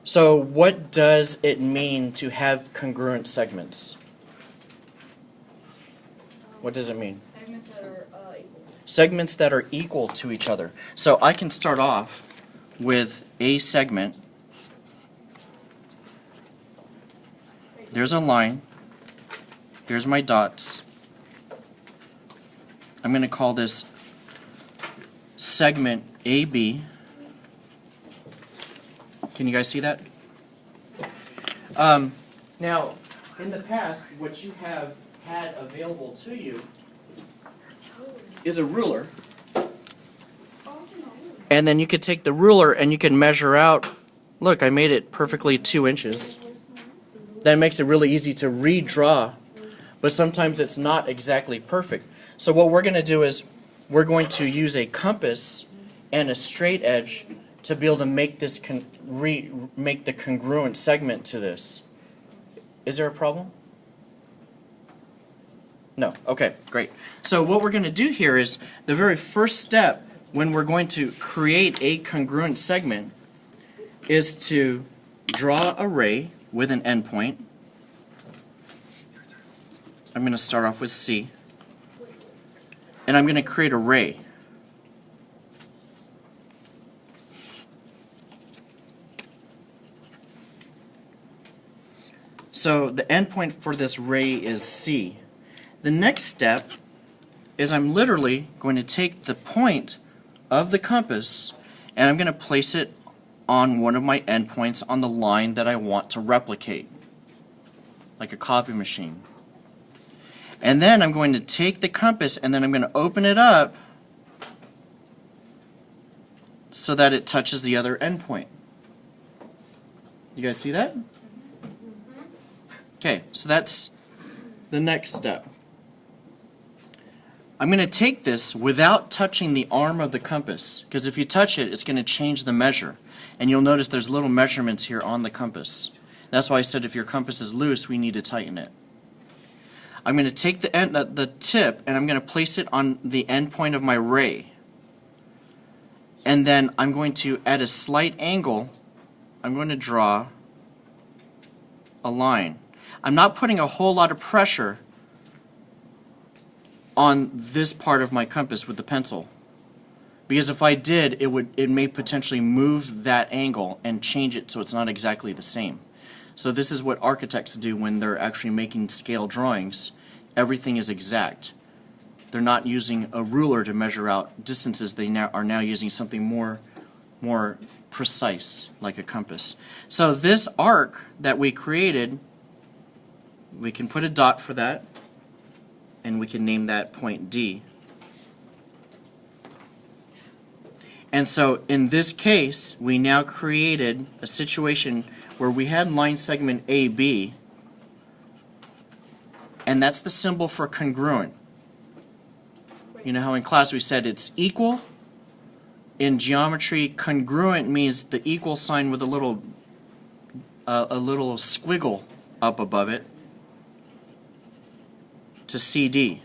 So what does it mean to have congruent segments? What does it mean? Segments that are equal. Segments that are equal to each other. So I can start off with a segment. There's a line. Here's my dots. I'm going to call this segment AB. Can you guys see that? Now, in the past, what you have had available to you is a ruler. And then you could take the ruler and you can measure out. Look, I made it perfectly 2 inches. That makes it really easy to redraw, but sometimes it's not exactly perfect. So what we're going to do is we're going to use a compass and a straight edge to be able to make this make the congruent segment to this. Is there a problem? No. Okay, great. So what we're going to do here is the very first step when we're going to create a congruent segment is to draw a ray with an endpoint. I'm going to start off with C. And I'm going to create a ray. So the endpoint for this ray is C. The next step is I'm literally going to take the point of the compass and I'm going to place it on one of my endpoints on the line that I want to replicate, like a copy machine. And then I'm going to take the compass and then I'm going to open it up so that it touches the other endpoint. You guys see that? Okay, so that's the next step. I'm going to take this without touching the arm of the compass, because if you touch it, it's going to change the measure. And you'll notice there's little measurements here on the compass. That's why I said if your compass is loose, we need to tighten it. I'm going to take the tip and I'm going to place it on the end point of my ray. And then I'm going to, at a slight angle, I'm going to draw a line. I'm not putting a whole lot of pressure on this part of my compass with the pencil. Because if I did, it may potentially move that angle and change it so it's not exactly the same. So this is what architects do when they're actually making scale drawings. Everything is exact. They're not using a ruler to measure out distances. They are now using something more precise, like a compass. So this arc that we created, we can put a dot for that, and we can name that point D. And so in this case, we now created a situation where we had line segment AB, and that's the symbol for congruent. You know how in class we said it's equal? In geometry, congruent means the equal sign with a little squiggle up above it to CD.